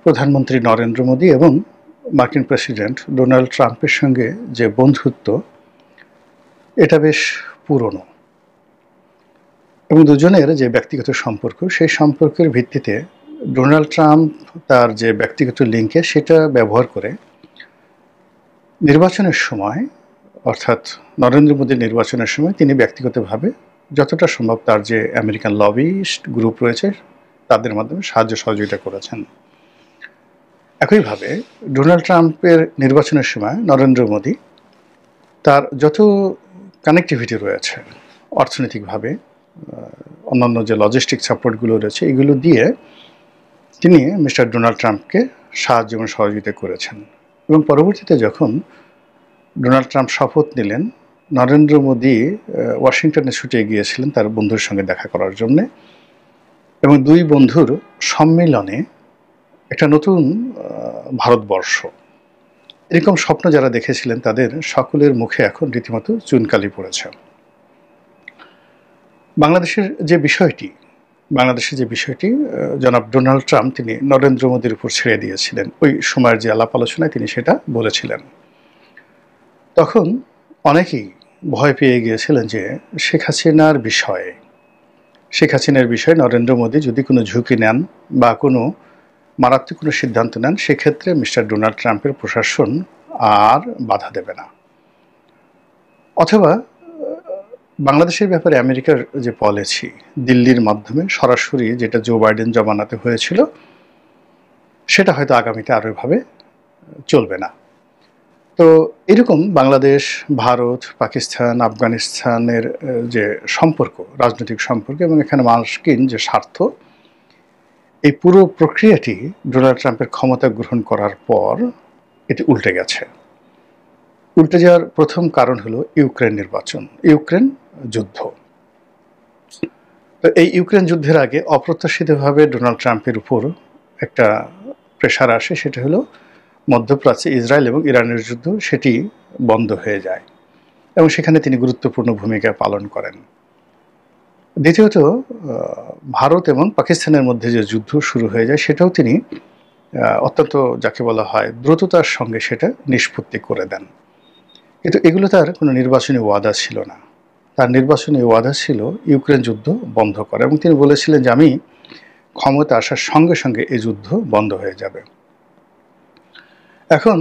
প্রধানমন্ত্রী নরেন্দ্র মোদী এবং মার্কিন প্রেসিডেন্ট ডোনাল্ড ট্রাম্পের সঙ্গে যে বন্ধুত্ব, এটা বেশ পুরনো এবং দুজনের যে ব্যক্তিগত সম্পর্ক, সেই সম্পর্কের ভিত্তিতে ডোনাল্ড ট্রাম্প তার যে ব্যক্তিগত লিঙ্কে সেটা ব্যবহার করে নির্বাচনের সময়, অর্থাৎ নরেন্দ্র মোদীর নির্বাচনের সময় তিনি ব্যক্তিগতভাবে যতটা সম্ভব তার যে আমেরিকান লবিস্ট গ্রুপ রয়েছে তাদের মাধ্যমে সাহায্য সহযোগিতা করেছেন। একইভাবে ডোনাল্ড ট্রাম্পের নির্বাচনের সময় নরেন্দ্র মোদী তার যত কানেক্টিভিটি রয়েছে অর্থনৈতিকভাবে, অন্যান্য যে লজিস্টিক সাপোর্টগুলো রয়েছে, এগুলো দিয়ে তিনি মিস্টার ডোনাল্ড ট্রাম্পকে সাহায্য এবং সহযোগিতা করেছেন। এবং পরবর্তীতে যখন ডোনাল্ড ট্রাম্প শপথ নিলেন, নরেন্দ্র মোদী ওয়াশিংটনে ছুটে গিয়েছিলেন তার বন্ধুর সঙ্গে দেখা করার জন্যে, এবং দুই বন্ধুর সম্মেলনে একটা নতুন ভারতবর্ষ, এরকম স্বপ্ন যারা দেখেছিলেন তাদের সকলের মুখে এখন রীতিমতো চুনকালি পড়েছে। বাংলাদেশের যে বিষয়টি জনাব ডোনাল্ড ট্রাম্প তিনি নরেন্দ্র মোদীর উপর ছেড়ে দিয়েছিলেন, ওই সময়ের যে আলাপ আলোচনায় তিনি সেটা বলেছিলেন। তখন অনেকেই ভয় পেয়ে গিয়েছিলেন যে শেখ হাসিনার বিষয়ে নরেন্দ্র মোদী যদি কোনো ঝুঁকি নেন বা কোনো মারাত্মক কোনো সিদ্ধান্ত নেন, সেক্ষেত্রে মিস্টার ডোনাল্ড ট্রাম্পের প্রশাসন আর বাধা দেবে না। অথবা বাংলাদেশের ব্যাপারে আমেরিকার যে পলিসি, দিল্লির মাধ্যমে সরাসরি যেটা জো বাইডেন জমানাতে হয়েছিল, সেটা হয়তো আগামীতে আরও এভাবে চলবে না। তো এরকম বাংলাদেশ, ভারত, পাকিস্তান, আফগানিস্তানের যে সম্পর্ক, রাজনৈতিক সম্পর্ক এবং এখানে মার্কিন যে স্বার্থ, এই পুরো প্রক্রিয়াটি ডোনাল্ড ট্রাম্পের ক্ষমতা গ্রহণ করার পর এটি উল্টে গেছে। উল্টে যাওয়ার প্রথম কারণ হলো ইউক্রেন যুদ্ধ। তো এই ইউক্রেন যুদ্ধের আগে অপ্রত্যাশিতভাবে ডোনাল্ড ট্রাম্পের উপর একটা প্রেশার আসে, সেটা হলো মধ্যপ্রাচ্যে ইসরায়েল এবং ইরানের যুদ্ধ, সেটি বন্ধ হয়ে যায় এবং সেখানে তিনি গুরুত্বপূর্ণ ভূমিকা পালন করেন। দ্বিতীয়ত, ভারত এবং পাকিস্তানের মধ্যে যে যুদ্ধ শুরু হয়ে যায়, সেটাও তিনি অত্যন্ত যাকে বলা হয় দ্রুততার সঙ্গে সেটা নিষ্পত্তি করে দেন। কিন্তু এগুলো তার কোনো নির্বাচনী ওয়াদা ছিল না। তার নির্বাচনী ওয়াদা ছিল ইউক্রেন যুদ্ধ বন্ধ করা, এবং তিনি বলেছিলেন যে আমি ক্ষমতা আসার সঙ্গে সঙ্গে এই যুদ্ধ বন্ধ হয়ে যাবে। এখন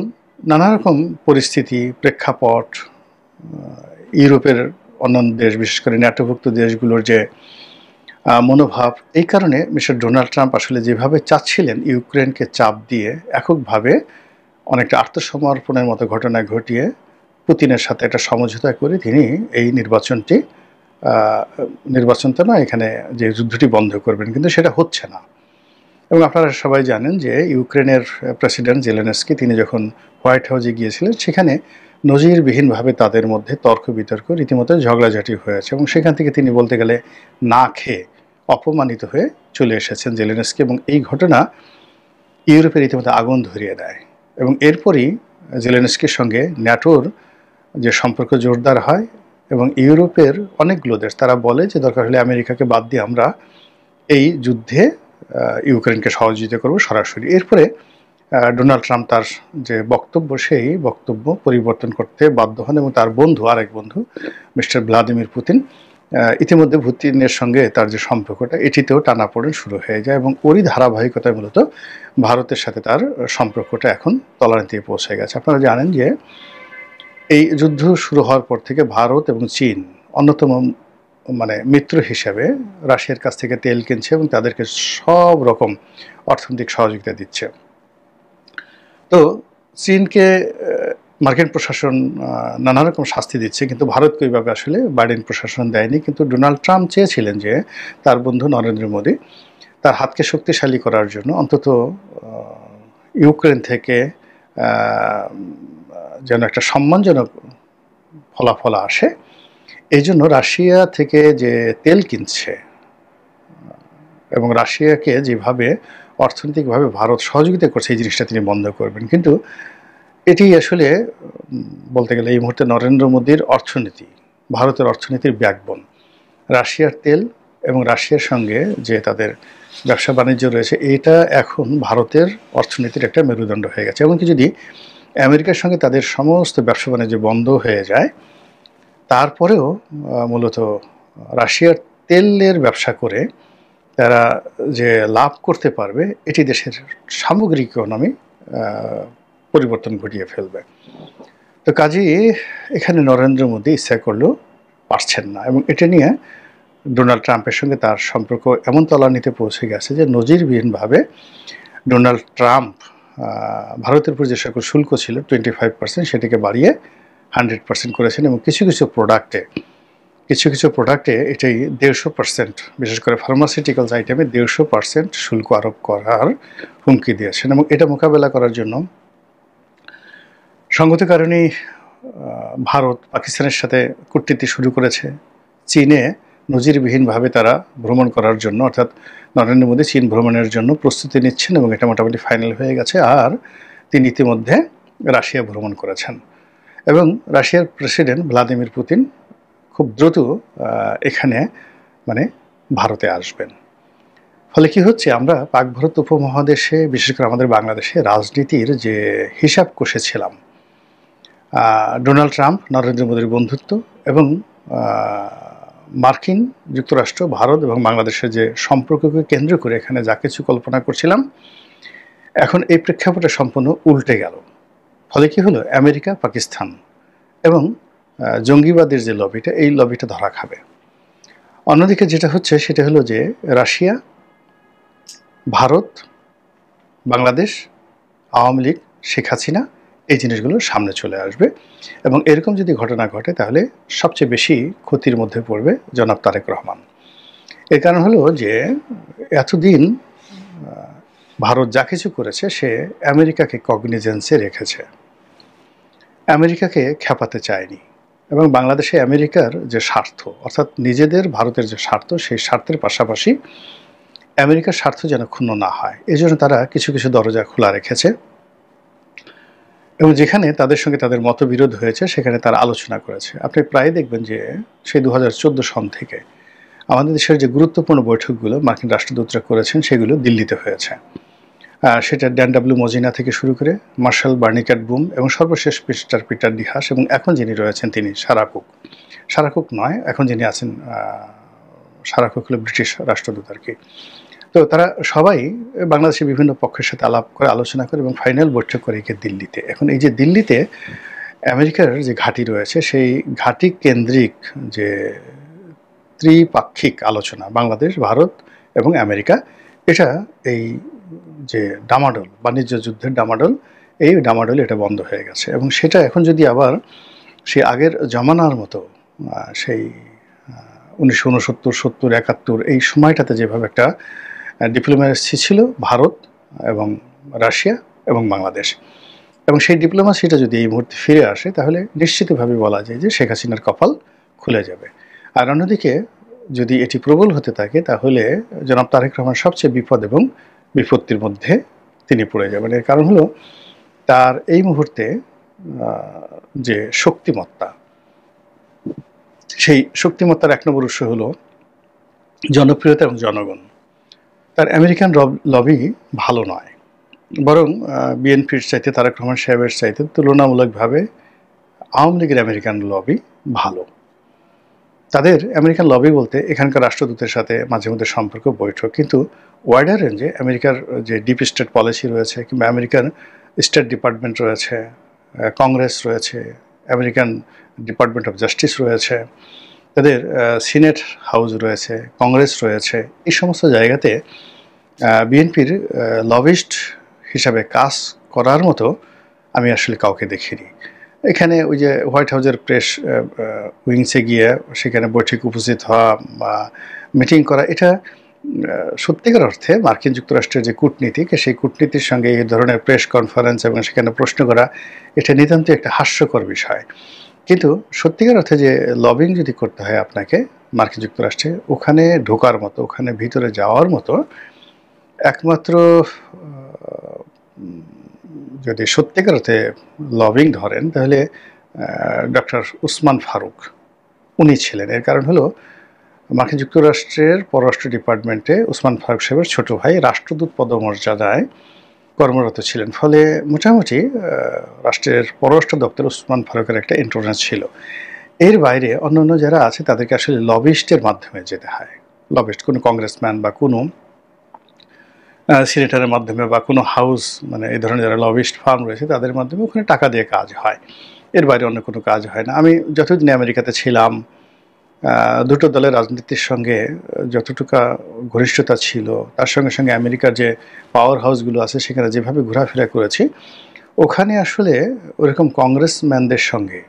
নানা রকম পরিস্থিতি, প্রেক্ষাপট, ইউরোপের অন্যান্য দেশ, বিশেষ করে ন্যাটোভুক্ত দেশগুলোর যে মনোভাব, এই কারণে মিস্টার ডোনাল্ড ট্রাম্প আসলে যেভাবে চাচ্ছিলেন ইউক্রেনকে চাপ দিয়ে এককভাবে অনেকটা আত্মসমর্পণের মতো ঘটনা ঘটিয়ে পুতিনের সাথে একটা সমঝোতা করে তিনি এই নির্বাচনটা না, এখানে যে যুদ্ধটি বন্ধ করবেন, কিন্তু সেটা হচ্ছে না। এবং আপনারা সবাই জানেন যে ইউক্রেনের প্রেসিডেন্ট জেলেনস্কি তিনি যখন হোয়াইট হাউসে গিয়েছিলেন, সেখানে নজিরবিহীনভাবে তাদের মধ্যে তর্ক বিতর্ক, রীতিমতো ঝগড়াঝাটি হয়েছে এবং সেখান থেকে তিনি বলতে গেলে না খেয়ে অপমানিত হয়ে চলে এসেছেন জেলেনস্কি, এবং এই ঘটনা ইউরোপে রীতিমতো আগুন ধরিয়ে দেয়। এবং এরপরই জেলেনস্কির সঙ্গে ন্যাটোর যে সম্পর্ক জোরদার হয় এবং ইউরোপের অনেকগুলো দেশ তারা বলে যে দরকার হলে আমেরিকাকে বাদ দিয়ে আমরা এই যুদ্ধে ইউক্রেনকে সহযোগিতা করব সরাসরি। এরপরে ডোনাল্ড ট্রাম্প তার যে বক্তব্য, সেই বক্তব্য পরিবর্তন করতে বাধ্য হন এবং তার আরেক বন্ধু মিস্টার ভ্লাদিমির পুতিন, ইতিমধ্যে পুতিনের সঙ্গে তার যে সম্পর্কটা, এটিতেও টানাপোড়েন শুরু হয়ে যায় এবং ওরই ধারাবাহিকতায় মূলত ভারতের সাথে তার সম্পর্কটা এখন তলানিতে পৌঁছে গেছে। আপনারা জানেন যে এই যুদ্ধ শুরু হওয়ার পর থেকে ভারত এবং চীন অন্যতম মিত্র হিসেবে রাশিয়ার কাছ থেকে তেল কিনছে এবং তাদেরকে সব রকম অর্থনৈতিক সহযোগিতা দিচ্ছে। তো চীনকে মার্কিন প্রশাসন নানা রকম শাস্তি দিচ্ছে, কিন্তু ভারতকে ওইভাবে আসলে বাইডেন প্রশাসন দেয়নি। কিন্তু ডোনাল্ড ট্রাম্প চেয়েছিলেন যে তার বন্ধু নরেন্দ্র মোদী তার হাতকে শক্তিশালী করার জন্য অন্তত ইউক্রেন থেকে যেন একটা সম্মানজনক ফলাফল আসে, এই জন্য রাশিয়া থেকে যে তেল কিনছে এবং রাশিয়াকে যেভাবে অর্থনৈতিকভাবে ভারত সহযোগিতা করছে, এই জিনিসটা তিনি বন্ধ করবেন। কিন্তু এটি আসলে বলতে গেলে এই মুহূর্তে নরেন্দ্র মোদীর অর্থনীতি, ভারতের অর্থনীতির ব্যাকবোন। রাশিয়ার তেল এবং রাশিয়ার সঙ্গে যে তাদের ব্যবসা বাণিজ্য রয়েছে, এটা এখন ভারতের অর্থনীতির একটা মেরুদণ্ড হয়ে গেছে। এমনকি যদি আমেরিকার সঙ্গে তাদের সমস্ত ব্যবসা বাণিজ্য বন্ধ হয়ে যায়, তারপরেও মূলত রাশিয়ার তেলের ব্যবসা করে তারা যে লাভ করতে পারবে, এটি দেশের সামগ্রিক ইকোনমি পরিবর্তন ঘটিয়ে ফেলবে। তো কাজেই এখানে নরেন্দ্র মোদী ইচ্ছা করলেও পারছেন না, এবং এটা নিয়ে ডোনাল্ড ট্রাম্পের সঙ্গে তার সম্পর্ক এমন তলানিতে পৌঁছে গেছে যে নজিরবিহীনভাবে ডোনাল্ড ট্রাম্প ভারতের উপর যে সকল শুল্ক ছিল 25%, সেটিকে বাড়িয়ে 100% করেছেন, এবং কিছু কিছু প্রোডাক্টে এটাই 150%, বিশেষ করে ফার্মাসিউটিক্যালস আইটেমে 150% শুল্ক আরোপ করার হুমকি দিয়েছেন। এবং এটা মোকাবেলা করার জন্য সঙ্গত কারণেই ভারত পাকিস্তানের সাথে কূটনীতি শুরু করেছে। চীনে নজিরবিহীনভাবে তারা ভ্রমণ করার জন্য, অর্থাৎ নরেন্দ্র মোদী চীন ভ্রমণের জন্য প্রস্তুতি নিচ্ছেন, এবং এটা মোটামুটি ফাইনাল হয়ে গেছে। আর তিনি ইতিমধ্যে রাশিয়া ভ্রমণ করেছেন, এবং রাশিয়ার প্রেসিডেন্ট ভ্লাদিমির পুতিন খুব দ্রুত এখানে ভারতে আসবেন। ফলে কি হচ্ছে, আমরা পাক ভারত উপমহাদেশে, বিশেষ করে আমাদের বাংলাদেশে রাজনীতির যে হিসাব কষেছিলাম, ডোনাল্ড ট্রাম্প নরেন্দ্র মোদীর বন্ধুত্ব এবং মার্কিন যুক্তরাষ্ট্র, ভারত এবং বাংলাদেশের যে সম্পর্ককে কেন্দ্র করে এখানে যা কিছু কল্পনা করছিলাম, এখন এই প্রেক্ষাপটে সম্পূর্ণ উল্টে গেল। ফলে কি হলো, আমেরিকা, পাকিস্তান এবং জঙ্গিবাদের যে লবিটা, এই লবিটা ধরা খাবে। অন্যদিকে যেটা হচ্ছে সেটা হলো যে রাশিয়া, ভারত, বাংলাদেশ, আওয়ামী লীগ, শেখ হাসিনা, এই জিনিসগুলো সামনে চলে আসবে, এবং এরকম যদি ঘটনা ঘটে তাহলে সবচেয়ে বেশি ক্ষতির মধ্যে পড়বে জনাব তারেক রহমান। এর কারণ হলো যে এতদিন ভারত যা কিছু করেছে, সে আমেরিকাকে কগনিজেন্সে রেখেছে, আমেরিকাকে খেপাতে চায়নি, এবং বাংলাদেশে আমেরিকার যে স্বার্থ, অর্থাৎ নিজেদের ভারতের যে স্বার্থ, সেই স্বার্থের পাশাপাশি আমেরিকার স্বার্থ যেন ক্ষুণ্ণ না হয়, এই জন্য তারা কিছু কিছু দরজা খোলা রেখেছে, এবং যেখানে তাদের সঙ্গে তাদের মতবিরোধ হয়েছে সেখানে তারা আলোচনা করেছে। আপনি প্রায় দেখবেন যে সেই 2014 সন থেকে আমাদের দেশের যে গুরুত্বপূর্ণ বৈঠকগুলো মার্কিন রাষ্ট্রদূতরা করেছেন, সেগুলো দিল্লিতে হয়েছে। সেটা ড্যান ডাব্লিউ মজিনা থেকে শুরু করে মার্শাল বার্নিকাট বুম, এবং সর্বশেষ পিটার ডিহাস, এবং এখন যিনি রয়েছেন তিনি সারা কুক নয়, এখন যিনি আছেন সারা কুক হলো ব্রিটিশ রাষ্ট্রদূত আর কি। তো তারা সবাই বাংলাদেশের বিভিন্ন পক্ষের সাথে আলাপ করে, আলোচনা করে, এবং ফাইনাল বৈঠক করে একে দিল্লিতে। এখন এই যে দিল্লিতে আমেরিকার যে ঘাঁটি রয়েছে, সেই ঘাঁটি কেন্দ্রিক যে ত্রিপাক্ষিক আলোচনা, বাংলাদেশ, ভারত এবং আমেরিকা, এটা এই যে ডামাডোল, বাণিজ্য যুদ্ধের ডামাডোল, এই ডামাডোল এটা বন্ধ হয়ে গেছে। এবং সেটা এখন যদি আবার সেই আগের জমানার মতো, সেই 1969, 70, 71 এই সময়টাতে যেভাবে একটা ডিপ্লোম্যাসি ছিল ভারত এবং রাশিয়া এবং বাংলাদেশ, এবং সেই ডিপ্লোম্যাসিটা যদি এই মুহূর্তে ফিরে আসে, তাহলে নিশ্চিতভাবে বলা যায় যে শেখ হাসিনার কপাল খুলে যাবে। আর অন্যদিকে যদি এটি প্রবল হতে থাকে, তাহলে জনাব তারেক রহমান সবচেয়ে বিপদ এবং বিপত্তির মধ্যে তিনি পড়ে যাবেন। এর কারণ হলো তার এই মুহূর্তে যে শক্তিমত্তা, সেই শক্তিমত্তার এক নম্বর উৎস হলো জনপ্রিয়তা এবং জনগণ। তার আমেরিকান লবি ভালো নয়, বরং বিএনপির চাইতে, তারেক রহমান সাহেবের চাইতে তুলনামূলকভাবে আওয়ামী লীগের আমেরিকান লবি ভালো। তাদের আমেরিকান লবি বলতে এখানকার রাষ্ট্রদূতের সাথে মাঝে মধ্যে সম্পর্ক, বৈঠক, কিন্তু ওয়াইডার রেঞ্জে আমেরিকার যে ডিপ স্টেট পলিসি রয়েছে, কিংবা আমেরিকান স্টেট ডিপার্টমেন্ট রয়েছে, কংগ্রেস রয়েছে, আমেরিকান ডিপার্টমেন্ট অফ জাস্টিস রয়েছে, তাদের সিনেট হাউস রয়েছে, কংগ্রেস রয়েছে, এই সমস্ত জায়গাতে বিএনপির লবিস্ট হিসাবে কাজ করার মতো আমি আসলে কাউকে দেখিনি। এখানে ওই যে হোয়াইট হাউসের প্রেস উইংসে গিয়ে সেখানে বৈঠকে উপস্থিত হওয়া বা মিটিং করা, এটা সত্যিকার অর্থে মার্কিন যুক্তরাষ্ট্রের যে কূটনীতি, সেই কূটনীতির সঙ্গে এই ধরনের প্রেস কনফারেন্স এবং সেখানে প্রশ্ন করা, এটা নিতান্ত একটা হাস্যকর বিষয়। কিন্তু সত্যিকার অর্থে যে লবিং যদি করতে হয় আপনাকে মার্কিন যুক্তরাষ্ট্রে, ওখানে ঢোকার মতো, ওখানে ভিতরে যাওয়ার মতো একমাত্র যদি সত্যিকার অর্থে লবিং ধরেন, তাহলে ডক্টর উসমান ফারুক উনি ছিলেন। এর কারণ হলো মার্কিন যুক্তরাষ্ট্রের পররাষ্ট্র ডিপার্টমেন্টে ওসমান ফারুক সাহেবের ছোট ভাই রাষ্ট্রদূত পদমর্যাদায় কর্মরত ছিলেন। ফলে মোটামুটি রাষ্ট্রের পররাষ্ট্র দপ্তরে ওসমান ফারুকের একটা ইন্ট্রোনেন্স ছিল। এর বাইরে অন্যান্য যারা আছে তাদেরকে আসলে লবিস্টের মাধ্যমে যেতে হয়। লবিস্ট কোনো কংগ্রেসম্যান বা কোনো সিনেটরের মাধ্যমে বা কোনো হাউস, মানে এই ধরনের যারা লবিস্ট ফার্ম রয়েছে তাদের মাধ্যমে ওখানে টাকা দিয়ে কাজ হয়। এর বাইরে অন্য কোনো কাজ হয় না। আমি যতদিন আমেরিকাতে ছিলাম, দুটো দলের রাজনীতির সঙ্গে যতটুকু ঘনিষ্ঠতা ছিল, তার সঙ্গে সঙ্গে আমেরিকার যে পাওয়ার হাউসগুলো আছে সেখানে যেভাবে ঘোরাফেরা করেছি, ওখানে আসলে ওরকম কংগ্রেসম্যানদের সঙ্গে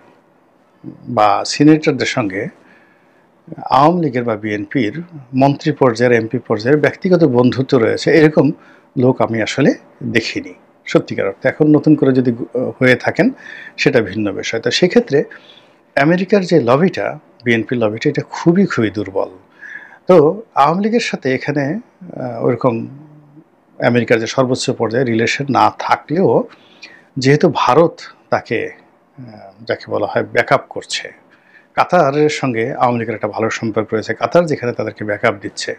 বা সিনেটরদের সঙ্গে আওয়ামী লীগের বা বিএনপির মন্ত্রী পর্যায়ের, এমপি পর্যায়ের ব্যক্তিগত বন্ধুত্ব রয়েছে এরকম লোক আমি আসলে দেখিনি সত্যিকার অর্থে। এখন নতুন করে যদি হয়ে থাকেন সেটা ভিন্ন বিষয়। তো সেক্ষেত্রে আমেরিকার যে লবিটা, বিএনপির লবিটা, এটা খুবই খুবই দুর্বল। তো আওয়ামী লীগের সাথে এখানে ওরকম আমেরিকার যে সর্বোচ্চ পর্যায়ে রিলেশন না থাকলেও, যেহেতু ভারত তাকে যাকে বলা হয় ব্যাকআপ করছে, কাতারের সঙ্গে আওয়ামী লীগের একটা ভালো সম্পর্ক রয়েছে, কাতার যেখানে তাদেরকে ব্যাকআপ দিচ্ছে,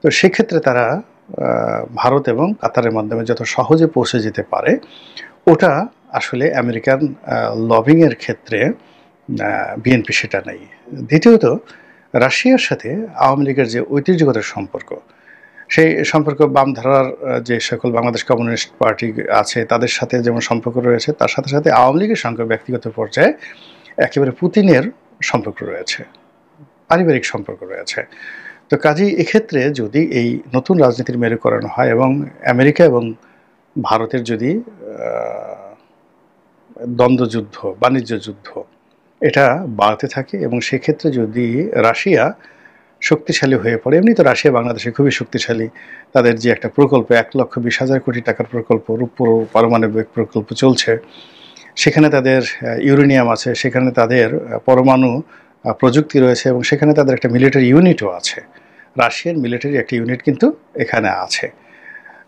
তো সেক্ষেত্রে তারা ভারত এবং কাতারের মাধ্যমে যত সহজে পৌঁছে যেতে পারে, ওটা আসলে আমেরিকান লবিংয়ের ক্ষেত্রে বিএনপি সেটা নেই। দ্বিতীয়ত, রাশিয়ার সাথে আওয়ামী লীগের যে ঐতিহ্যগত সম্পর্ক, সেই সম্পর্ক বামধারার যে সকল বাংলাদেশ কমিউনিস্ট পার্টি আছে তাদের সাথে যেমন সম্পর্ক রয়েছে, তার সাথে সাথে আওয়ামী লীগের সঙ্গে ব্যক্তিগত পর্যায়ে একেবারে পুতিনের সম্পর্ক রয়েছে, পারিবারিক সম্পর্ক রয়েছে। তো কাজেই এক্ষেত্রে যদি এই নতুন রাজনীতির মেরু করানো হয় এবং আমেরিকা এবং ভারতের যদি দ্বন্দ্বযুদ্ধ, বাণিজ্য যুদ্ধ এটা বাড়তে থাকে এবং সেক্ষেত্রে যদি রাশিয়া শক্তিশালী হয়ে পড়ে, এমনি তো রাশিয়া বাংলাদেশে খুবই শক্তিশালী, তাদের যে একটা প্রকল্প 1,20,000 কোটি টাকার প্রকল্প, রূপপুর পারমাণবিক প্রকল্প চলছে, সেখানে তাদের ইউরেনিয়াম আছে, সেখানে তাদের পরমাণু প্রযুক্তি রয়েছে এবং সেখানে তাদের একটা মিলিটারি ইউনিটও আছে। রাশিয়ান মিলিটারি একটা ইউনিট কিন্তু এখানে আছে।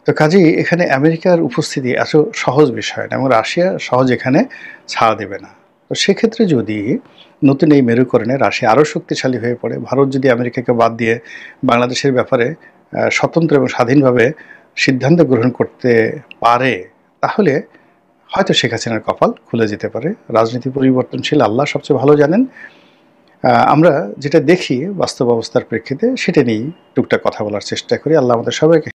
তো কাজেই এখানে আমেরিকার উপস্থিতি এত সহজ বিষয় না এবং রাশিয়া সহজ এখানে ছাড় দেবে না। তো সেক্ষেত্রে যদি নতুন এই মেরুকরণে রাশিয়া আরও শক্তিশালী হয়ে পড়ে, ভারত যদি আমেরিকাকে বাদ দিয়ে বাংলাদেশের ব্যাপারে স্বতন্ত্র এবং স্বাধীনভাবে সিদ্ধান্ত গ্রহণ করতে পারে, তাহলে হয়তো শেখ হাসিনার কপাল খুলে যেতে পারে। রাজনীতি পরিবর্তনশীল, আল্লাহ সবচেয়ে ভালো জানেন। আমরা যেটা দেখি বাস্তব অবস্থার প্রেক্ষিতে সেটা নিয়েই টুকটাক কথা বলার চেষ্টা করি। আল্লাহ আমাদের সবাইকে